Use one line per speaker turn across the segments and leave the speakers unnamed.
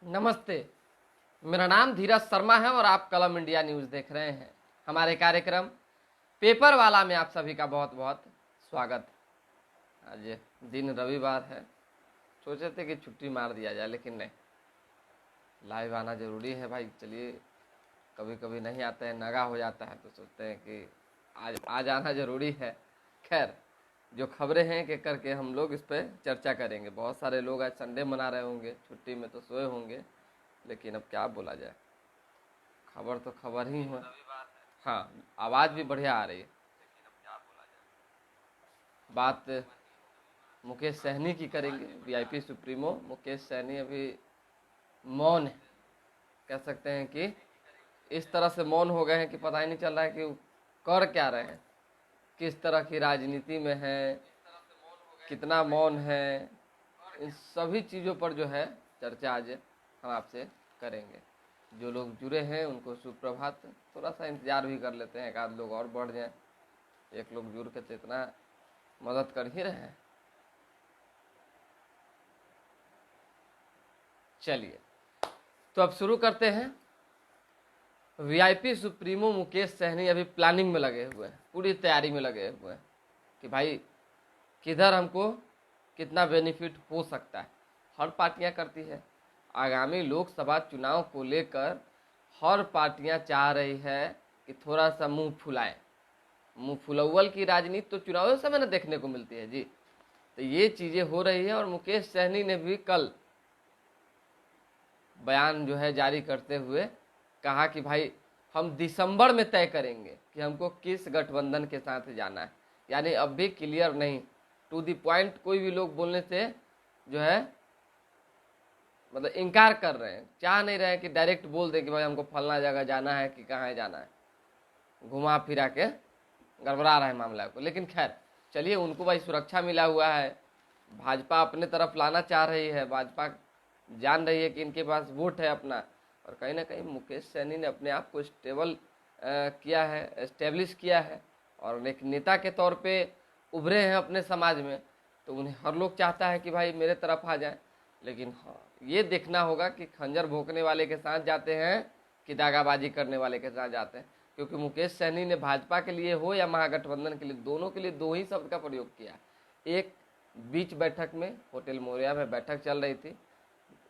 नमस्ते। मेरा नाम धीरज शर्मा है और आप कलम इंडिया न्यूज़ देख रहे हैं। हमारे कार्यक्रम पेपर वाला में आप सभी का बहुत बहुत स्वागत। आज दिन रविवार है, सोचे थे कि छुट्टी मार दिया जाए, लेकिन नहीं, लाइव आना ज़रूरी है भाई। चलिए, कभी कभी नहीं आते हैं, नगा हो जाता है, तो सोचते हैं कि आज आना ज़रूरी है। खैर, जो खबरें हैं कि करके हम लोग इस पर चर्चा करेंगे। बहुत सारे लोग आज संडे मना रहे होंगे, छुट्टी में तो सोए होंगे, लेकिन अब क्या बोला जाए, खबर तो खबर ही है। हाँ, आवाज़ भी बढ़िया आ रही है। बात मुकेश सहनी की करेंगे। वीआईपी सुप्रीमो मुकेश सहनी अभी मौन है, कह सकते हैं कि इस तरह से मौन हो गए हैं कि पता ही नहीं चल रहा है कि वो कर क्या रहे हैं, किस तरह की राजनीति में है, कितना मौन है। इन सभी चीज़ों पर जो है चर्चा आज हम आपसे करेंगे। जो लोग जुड़े हैं उनको सुप्रभात। थोड़ा सा इंतज़ार भी कर लेते हैं, एक आध लोग और बढ़ जाएं। एक लोग जुड़ के तो इतना मदद कर ही रहे हैं। चलिए, तो अब शुरू करते हैं। वीआईपी सुप्रीमो मुकेश सहनी अभी प्लानिंग में लगे हुए हैं, पूरी तैयारी में लगे हुए हैं कि भाई किधर हमको कितना बेनिफिट हो सकता है। हर पार्टियां करती है। आगामी लोकसभा चुनाव को लेकर हर पार्टियां चाह रही है कि थोड़ा सा मुंह फुलाएं। मुंह फुलौल की राजनीति तो चुनाव समय में देखने को मिलती है जी। तो ये चीज़ें हो रही है और मुकेश सहनी ने भी कल बयान जो है जारी करते हुए कहा कि भाई हम दिसंबर में तय करेंगे कि हमको किस गठबंधन के साथ जाना है। यानी अब भी क्लियर नहीं, टू दी पॉइंट कोई भी लोग बोलने से जो है मतलब इनकार कर रहे हैं, चाह नहीं रहे हैं कि डायरेक्ट बोल दे कि भाई हमको फलना जगह जाना है कि कहाँ जाना है। घुमा फिरा के गड़बड़ा रहा है मामला को। लेकिन खैर चलिए, उनको भाई सुरक्षा मिला हुआ है, भाजपा अपने तरफ लाना चाह रही है, भाजपा जान रही है कि इनके पास वोट है अपना। और कहीं ना कहीं मुकेश सहनी ने अपने आप को स्टेबल किया है, एस्टेब्लिश किया है और एक नेता के तौर पे उभरे हैं अपने समाज में। तो उन्हें हर लोग चाहता है कि भाई मेरे तरफ आ जाए। लेकिन हाँ, ये देखना होगा कि खंजर भोंकने वाले के साथ जाते हैं कि दागाबाजी करने वाले के साथ जाते हैं। क्योंकि मुकेश सहनी ने भाजपा के लिए हो या महागठबंधन के लिए, दोनों के लिए दो ही शब्द का प्रयोग किया। एक, बीच बैठक में होटल मौर्या में बैठक चल रही थी,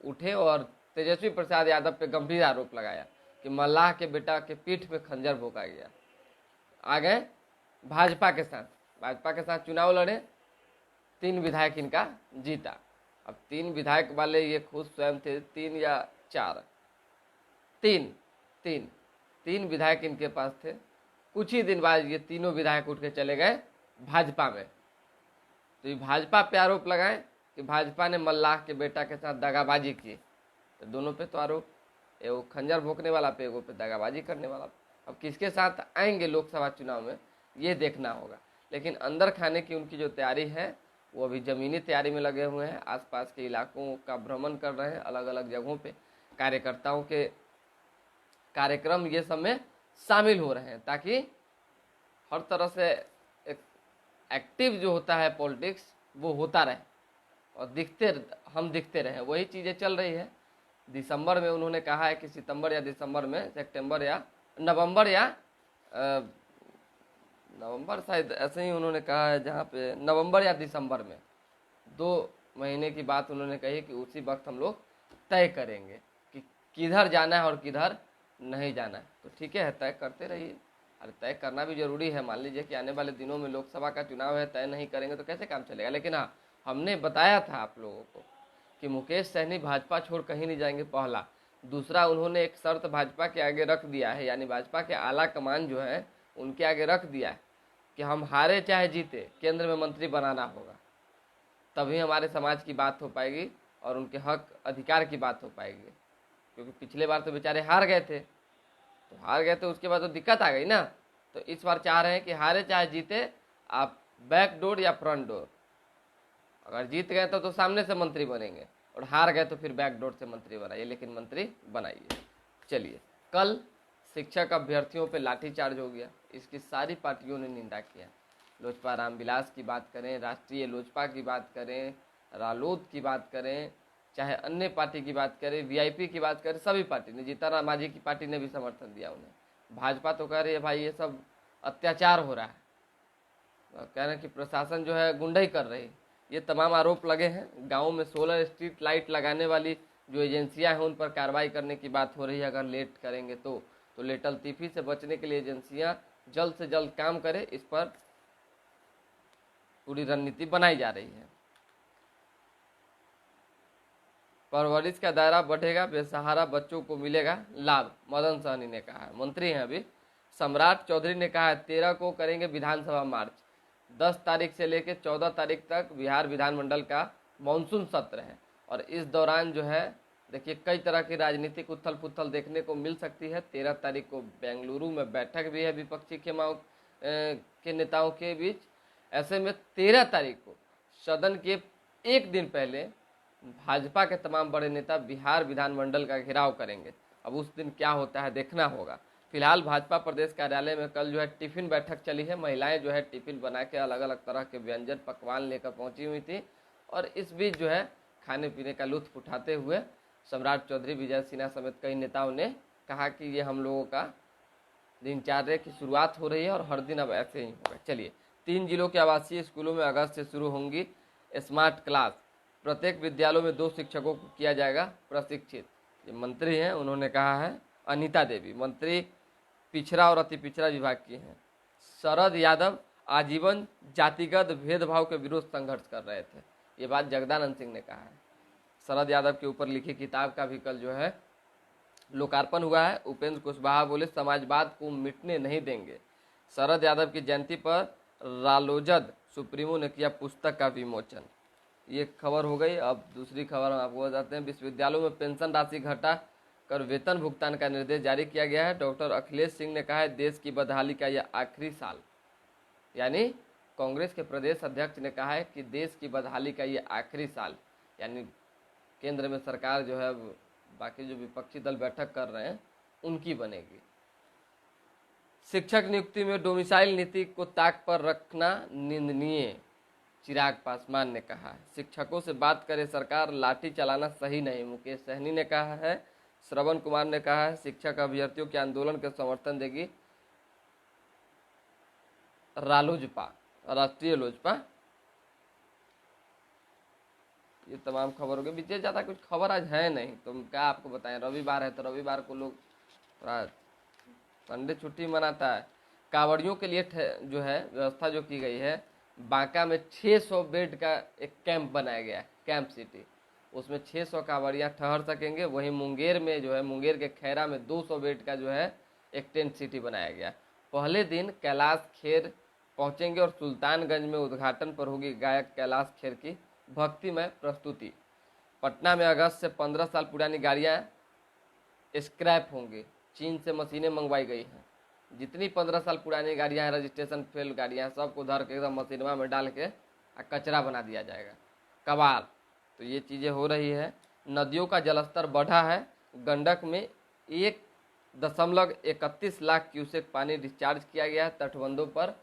उठे और तेजस्वी प्रसाद यादव पे गंभीर आरोप लगाया कि मल्लाह के बेटा के पीठ पे खंजर भोंका गया। आ गए भाजपा के साथ चुनाव लड़े, 3 विधायक इनका जीता। अब 3 विधायक वाले ये खुद स्वयं थे, 3 या 4, 3 विधायक इनके पास थे। कुछ ही दिन बाद ये तीनों विधायक उठ के चले गए भाजपा में। तो ये भाजपा पे आरोप लगाए कि भाजपा ने मल्लाह के बेटा के साथ दगाबाजी की। तो दोनों पे तो आरोप, एगो खंजर भोंकने वाला पे, एगो पे दगाबाजी करने वाला पे। अब किसके साथ आएंगे लोकसभा चुनाव में ये देखना होगा। लेकिन अंदर खाने की उनकी जो तैयारी है वो अभी ज़मीनी तैयारी में लगे हुए हैं। आसपास के इलाकों का भ्रमण कर रहे हैं, अलग अलग जगहों पे कार्यकर्ताओं के कार्यक्रम ये सब में शामिल हो रहे हैं, ताकि हर तरह से एक एक्टिव जो होता है पॉलिटिक्स वो होता रहे और हम दिखते रहे। वही चीज़ें चल रही है। दिसंबर में उन्होंने कहा है कि सितंबर या दिसंबर में, सितंबर या नवंबर या नवंबर शायद ऐसे ही उन्होंने कहा है, जहाँ पे नवंबर या दिसंबर में 2 महीने की बात उन्होंने कही कि उसी वक्त हम लोग तय करेंगे कि किधर जाना है और किधर नहीं जाना है। तो ठीक है, तय करते रहिए। अरे तय करना भी जरूरी है। मान लीजिए कि आने वाले दिनों में लोकसभा का चुनाव है, तय नहीं करेंगे तो कैसे काम चलेगा। लेकिन हाँ, हमने बताया था आप लोगों को कि मुकेश सहनी भाजपा छोड़ कहीं नहीं जाएंगे, पहला। दूसरा, उन्होंने एक शर्त भाजपा के आगे रख दिया है, यानी भाजपा के आला कमान जो है उनके आगे रख दिया है कि हम हारे चाहे जीते, केंद्र में मंत्री बनाना होगा, तभी हमारे समाज की बात हो पाएगी और उनके हक अधिकार की बात हो पाएगी। क्योंकि पिछले बार तो बेचारे हार गए थे, उसके बाद तो दिक्कत आ गई ना। तो इस बार चाह रहे हैं कि हारे चाहे जीते, आप बैक डोर या फ्रंट डोर, अगर जीत गए तो सामने से मंत्री बनेंगे और हार गए तो फिर बैक डोर से मंत्री बनाइए, लेकिन मंत्री बनाइए। चलिए, कल शिक्षक अभ्यर्थियों पे लाठीचार्ज हो गया, इसकी सारी पार्टियों ने निंदा किया। लोजपा रामविलास की बात करें, राष्ट्रीय लोजपा की बात करें, रालोद की बात करें, चाहे अन्य पार्टी की बात करें, वीआईपी की बात करें, सभी पार्टी ने, जीतन मांझी की पार्टी ने भी समर्थन दिया उन्हें। भाजपा तो कह रही है भाई ये सब अत्याचार हो रहा है, कह रहे हैं कि प्रशासन जो है गुंडाई कर रही है। ये तमाम आरोप लगे हैं। गाँव में सोलर स्ट्रीट लाइट लगाने वाली जो एजेंसियां हैं उन पर कार्रवाई करने की बात हो रही है, अगर लेट करेंगे तो लेटल तीफी से बचने के लिए एजेंसियां जल्द से जल्द काम करें, इस पर पूरी रणनीति बनाई जा रही है। परवरिश का दायरा बढ़ेगा, बेसहारा बच्चों को मिलेगा लाभ, मदन सहनी ने कहा है, मंत्री हैं अभी। सम्राट चौधरी ने कहा है 13 को करेंगे विधानसभा मार्च, 10 तारीख से लेकर 14 तारीख तक बिहार विधानमंडल का मानसून सत्र है। और इस दौरान जो है देखिए कई तरह की राजनीतिक उथल पुथल देखने को मिल सकती है। 13 तारीख को बेंगलुरु में बैठक भी है विपक्षी के नेताओं के बीच। ऐसे में 13 तारीख को सदन के एक दिन पहले भाजपा के तमाम बड़े नेता बिहार विधानमंडल का घेराव करेंगे। अब उस दिन क्या होता है देखना होगा। फिलहाल भाजपा प्रदेश कार्यालय में कल जो है टिफिन बैठक चली है। महिलाएं जो है टिफिन बना के अलग अलग तरह के व्यंजन पकवान लेकर पहुंची हुई थी और इस बीच जो है खाने पीने का लुत्फ उठाते हुए सम्राट चौधरी, विजय सिन्हा समेत कई नेताओं ने कहा कि ये हम लोगों का दिनचर्या की शुरुआत हो रही है और हर दिन अब ऐसे ही होगा। चलिए, 3 जिलों के आवासीय स्कूलों में अगस्त से शुरू होंगी स्मार्ट क्लास। प्रत्येक विद्यालयों में 2 शिक्षकों को किया जाएगा प्रशिक्षित। ये मंत्री हैं, उन्होंने कहा है। अनीता देवी मंत्री पिछड़ा और अति पिछड़ा विभाग की हैं। शरद यादव आजीवन जातिगत भेदभाव के विरुद्ध संघर्ष कर रहे थे। ये बात जगदानंद सिंह ने कहा है। शरद यादव के ऊपर लिखी किताब का भी कल जो है लोकार्पण हुआ है। उपेंद्र कुशवाहा बोले समाजवाद को मिटने नहीं देंगे। शरद यादव की जयंती पर रालोजद सुप्रीमो ने किया पुस्तक का विमोचन। ये खबर हो गई। अब दूसरी खबर हम आपको बताते हैं। विश्वविद्यालयों में पेंशन राशि घटा कर वेतन भुगतान का निर्देश जारी किया गया है। डॉक्टर अखिलेश सिंह ने कहा है देश की बदहाली का यह आखिरी साल, यानी कांग्रेस के प्रदेश अध्यक्ष ने कहा है कि देश की बदहाली का ये आखिरी साल, यानी केंद्र में सरकार जो है बाकी जो विपक्षी दल बैठक कर रहे हैं उनकी बनेगी। शिक्षक नियुक्ति में डोमिसाइल नीति को ताक पर रखना निंदनीय, चिराग पासवान ने कहा है। शिक्षकों से बात करे सरकार, लाठी चलाना सही नहीं, मुकेश सहनी ने कहा है। श्रवण कुमार ने कहा है शिक्षक अभ्यर्थियों के आंदोलन के समर्थन देगी रालोजपा, राष्ट्रीय लोजपा। ये तमाम खबर हो गई। विजय ज़्यादा कुछ खबर आज है नहीं, तो क्या आपको बताएं। रविवार है तो रविवार को लोग थोड़ा संडे छुट्टी मनाता है। कांवड़ियों के लिए जो है व्यवस्था जो की गई है, बांका में 600 बेड का एक कैंप बनाया गया है, कैंप सिटी। उसमें 600 कांवड़ियाँ ठहर सकेंगे। वहीं मुंगेर में जो है, मुंगेर के खैरा में 200 बेड का जो है एक टेंट सिटी बनाया गया। पहले दिन कैलाश खेर पहुंचेंगे और सुल्तानगंज में उद्घाटन पर होगी गायक कैलाश खेर की भक्तिमय प्रस्तुति। पटना में अगस्त से 15 साल पुरानी गाड़ियां स्क्रैप होंगी। चीन से मशीनें मंगवाई गई हैं। जितनी 15 साल पुरानी गाड़ियां हैं, रजिस्ट्रेशन फेल गाड़ियां हैं, सबको धर के एकदम मशीनवा में डाल के कचरा बना दिया जाएगा, कबाड़। तो ये चीज़ें हो रही है। नदियों का जलस्तर बढ़ा है। गंडक में 1.31 लाख क्यूसेक पानी डिस्चार्ज किया गया है। तटबंधों पर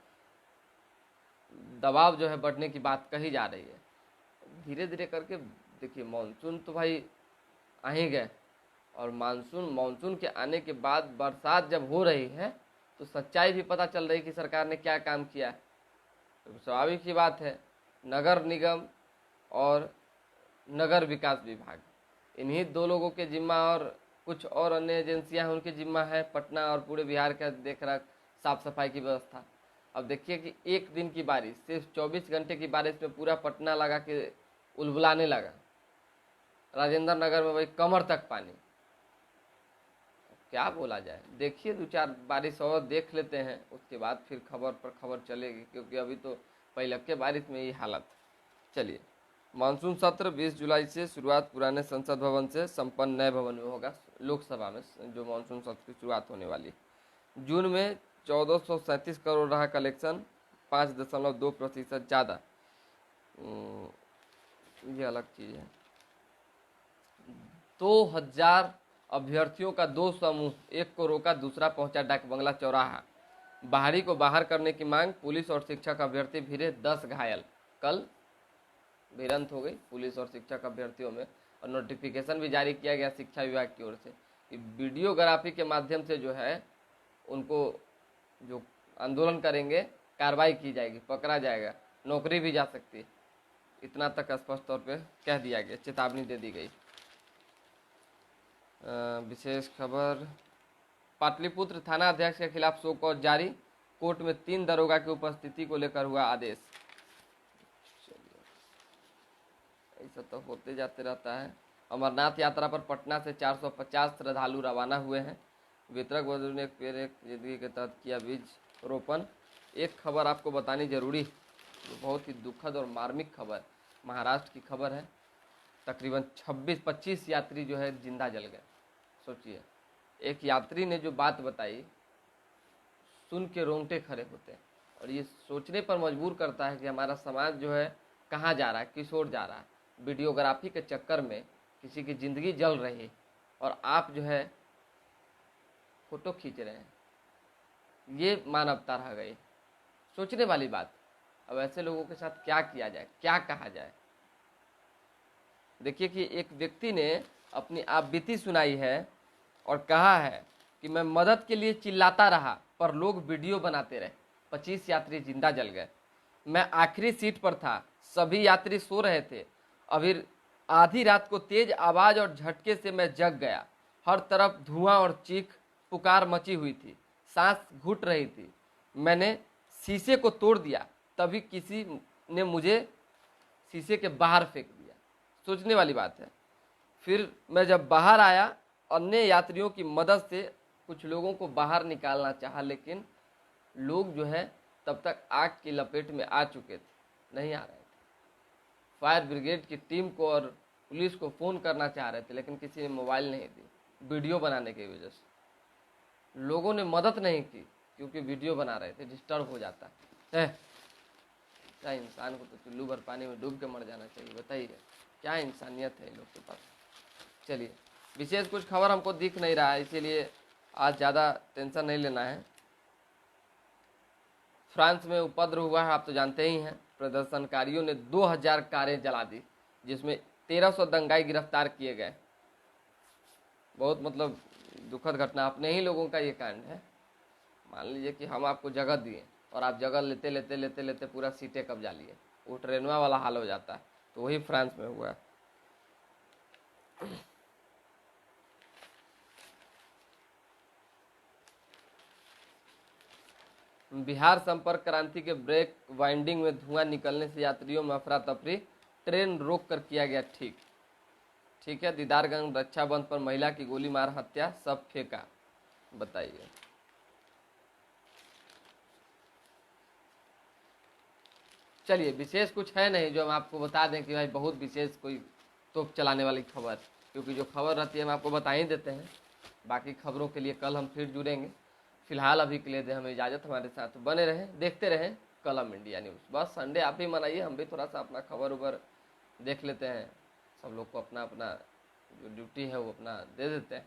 दबाव जो है बढ़ने की बात कही जा रही है। धीरे धीरे करके देखिए, मानसून तो भाई आ ही गए और मानसून के आने के बाद बरसात जब हो रही है तो सच्चाई भी पता चल रही है कि सरकार ने क्या काम किया है। तो स्वाभाविक ही बात है, नगर निगम और नगर विकास विभाग, इन्हीं 2 लोगों के जिम्मा और कुछ और अन्य एजेंसियां हैं उनके जिम्मा है पटना और पूरे बिहार का देख रख साफ सफाई की व्यवस्था। अब देखिए कि एक दिन की बारिश, सिर्फ 24 घंटे की बारिश में पूरा पटना लगा के उलबुलाने लगा। राजेंद्र नगर में भाई कमर तक पानी। क्या बोला जाए। देखिए 2-4 बारिश और देख लेते हैं, उसके बाद फिर खबर पर खबर चलेगी, क्योंकि अभी तो पहले बारिश में ये हालत। चलिए, मानसून सत्र 20 जुलाई से शुरुआत पुराने संसद भवन से संपन्न नए भवन में होगा। लोकसभा में जो मानसून सत्र की शुरुआत होने वाली। जून में 1437 करोड़ रहा कलेक्शन, 5.2% ज़्यादा। ये अलग चीज़ है। 2000 अभ्यर्थियों का 2 समूह, एक को रोका, दूसरा पहुंचा डाक बंगला चौराहा। बाहरी को बाहर करने की मांग, पुलिस और शिक्षक अभ्यर्थी भिड़े, 10 घायल। कल भिड़ंत हो गई पुलिस और शिक्षक अभ्यर्थियों में। और नोटिफिकेशन भी जारी किया गया शिक्षा विभाग की ओर से कि वीडियोग्राफी के माध्यम से जो है उनको जो आंदोलन करेंगे कार्रवाई की जाएगी, पकड़ा जाएगा, नौकरी भी जा सकती है। इतना तक स्पष्ट तौर पे कह दिया गया, चेतावनी दे दी गई। विशेष खबर, पाटलिपुत्र थाना अध्यक्ष के खिलाफ शो कॉज जारी, कोर्ट में 3 दरोगा की उपस्थिति को लेकर हुआ आदेश। ऐसा तो होते जाते रहता है। अमरनाथ यात्रा पर पटना से 450 श्रद्धालु रवाना हुए हैं। वितरक मजदूर ने एक पेड़ एक जिंदगी के तहत किया बीज रोपण। एक खबर आपको बतानी जरूरी, बहुत ही दुखद और मार्मिक खबर, महाराष्ट्र की खबर है। तकरीबन 26-25 यात्री जो है जिंदा जल गए। सोचिए, एक यात्री ने जो बात बताई सुन के रोंगटे खड़े होते हैं, और ये सोचने पर मजबूर करता है कि हमारा समाज जो है कहाँ जा रहा है, किस ओर जा रहा है। वीडियोग्राफी के चक्कर में किसी की ज़िंदगी जल रही है और आप जो है फोटो खींच रहे हैं, ये मानवता रह गई। सोचने वाली बात। अब ऐसे लोगों के साथ क्या किया जाए, क्या कहा जाए। देखिए कि एक व्यक्ति ने अपनी आप बीती सुनाई है और कहा है कि मैं मदद के लिए चिल्लाता रहा पर लोग वीडियो बनाते रहे। 25 यात्री जिंदा जल गए। मैं आखिरी सीट पर था, सभी यात्री सो रहे थे। अभी आधी रात को तेज आवाज और झटके से मैं जग गया। हर तरफ धुआं और चीख पुकार मची हुई थी, सांस घुट रही थी। मैंने शीशे को तोड़ दिया, तभी किसी ने मुझे शीशे के बाहर फेंक दिया। सोचने वाली बात है। फिर मैं जब बाहर आया, अन्य यात्रियों की मदद से कुछ लोगों को बाहर निकालना चाहा, लेकिन लोग जो है तब तक आग की लपेट में आ चुके थे, नहीं आ रहे थे। फायर ब्रिगेड की टीम को और पुलिस को फ़ोन करना चाह रहे थे, लेकिन किसी ने मोबाइल नहीं दी, वीडियो बनाने की वजह से। लोगों ने मदद नहीं की क्योंकि वीडियो बना रहे थे, डिस्टर्ब हो जाता है। क्या इंसान को तो चुल्लू भर पानी में डूब के मर जाना चाहिए। बताइए क्या इंसानियत है इन लोग के पास। चलिए, विशेष कुछ खबर हमको दिख नहीं रहा है, इसीलिए आज ज़्यादा टेंशन नहीं लेना है। फ्रांस में उपद्रव हुआ है, आप तो जानते ही हैं। प्रदर्शनकारियों ने 2000 कारें जला दी, जिसमें 1300 दंगाई गिरफ्तार किए गए। बहुत मतलब दुखद घटना, अपने ही लोगों का ये कांड है। मान लीजिए कि हम आपको जगह दिए और आप जगह लेते लेते लेते लेते पूरा सीटें कब्जा लिए, वो ट्रेनवा वाला हाल हो जाता है। तो वही फ्रांस में हुआ है। बिहार संपर्क क्रांति के ब्रेक वाइंडिंग में धुआं निकलने से यात्रियों में अफरा तफरी, ट्रेन रोक कर किया गया ठीक है। दीदारगंज रक्षाबंधन पर महिला की गोली मार हत्या, सब फेंका। बताइए, चलिए विशेष कुछ है नहीं जो हम आपको बता दें कि भाई बहुत विशेष कोई तोप चलाने वाली खबर, क्योंकि जो खबर रहती है हम आपको बता ही देते हैं। बाकी खबरों के लिए कल हम फिर जुड़ेंगे। फिलहाल अभी के लिए दे हमें इजाज़त, हमारे साथ बने रहें, देखते रहें कलम इंडिया न्यूज़। बस संडे आप ही मनाइए, हम भी थोड़ा सा अपना खबर उबर देख लेते हैं। सब लोग को अपना अपना जो ड्यूटी है वो अपना दे देते हैं,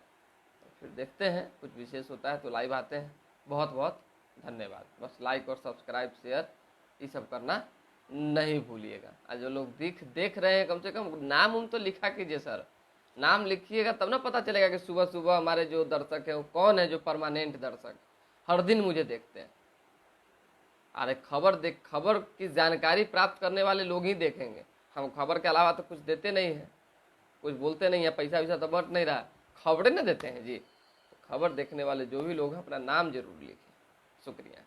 फिर देखते हैं कुछ विशेष होता है तो लाइव आते हैं। बहुत बहुत धन्यवाद। बस लाइक और सब्सक्राइब शेयर ये सब करना नहीं भूलिएगा। आज जो लोग देख रहे हैं, कम से कम नाम उन तो लिखा कीजिए सर। नाम लिखिएगा तब ना पता चलेगा कि सुबह सुबह हमारे जो दर्शक हैं वो कौन है, जो परमानेंट दर्शक हर दिन मुझे देखते हैं। अरे खबर की जानकारी प्राप्त करने वाले लोग ही देखेंगे। हम खबर के अलावा तो कुछ देते नहीं हैं, कुछ बोलते नहीं है, पैसा वैसा तो बट नहीं रहा, खबरें ना देते हैं जी। खबर देखने वाले जो भी लोग हैं अपना नाम जरूर लिखें। शुक्रिया।